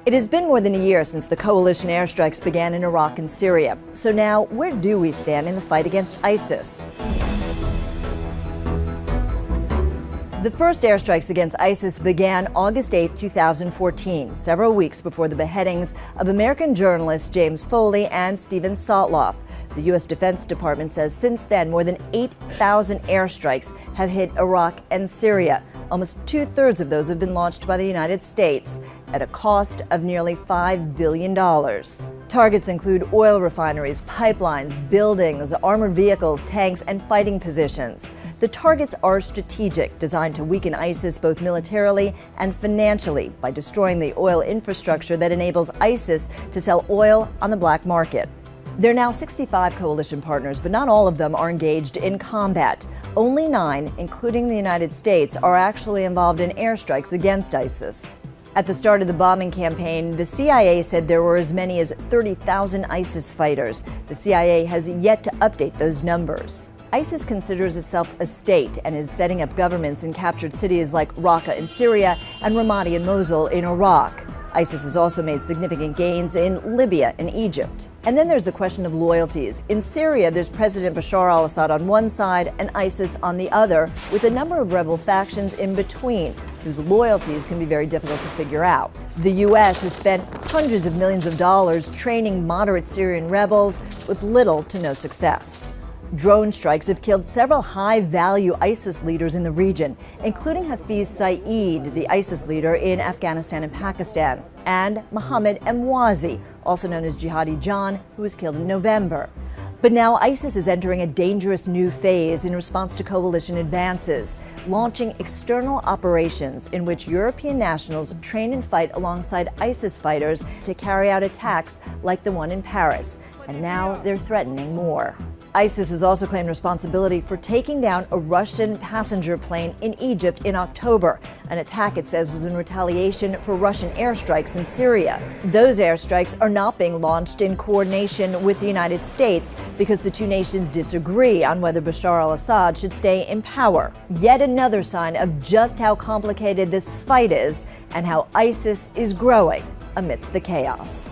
It has been more than a year since the coalition airstrikes began in Iraq and Syria. So now, where do we stand in the fight against ISIS? The first airstrikes against ISIS began August 8, 2014, several weeks before the beheadings of American journalists James Foley and Steven Sotloff. The U.S. Defense Department says since then, more than 8,000 airstrikes have hit Iraq and Syria. Almost two-thirds of those have been launched by the United States at a cost of nearly $5 billion. Targets include oil refineries, pipelines, buildings, armored vehicles, tanks, and fighting positions. The targets are strategic, designed to weaken ISIS both militarily and financially by destroying the oil infrastructure that enables ISIS to sell oil on the black market. There are now 65 coalition partners, but not all of them are engaged in combat. Only 9, including the United States, are actually involved in airstrikes against ISIS. At the start of the bombing campaign, the CIA said there were as many as 30,000 ISIS fighters. The CIA has yet to update those numbers. ISIS considers itself a state and is setting up governments in captured cities like Raqqa in Syria and Ramadi and Mosul in Iraq. ISIS has also made significant gains in Libya and Egypt. And then there's the question of loyalties. In Syria, there's President Bashar al-Assad on one side and ISIS on the other, with a number of rebel factions in between, whose loyalties can be very difficult to figure out. The U.S. has spent hundreds of millions of dollars training moderate Syrian rebels with little to no success. Drone strikes have killed several high-value ISIS leaders in the region, including Hafiz Saeed, the ISIS leader in Afghanistan and Pakistan, and Mohammed Emwazi, also known as Jihadi John, who was killed in November. But now ISIS is entering a dangerous new phase in response to coalition advances, launching external operations in which European nationals train and fight alongside ISIS fighters to carry out attacks like the one in Paris. And now they're threatening more. ISIS has also claimed responsibility for taking down a Russian passenger plane in Egypt in October, an attack it says was in retaliation for Russian airstrikes in Syria. Those airstrikes are not being launched in coordination with the United States because the two nations disagree on whether Bashar al-Assad should stay in power. Yet another sign of just how complicated this fight is and how ISIS is growing amidst the chaos.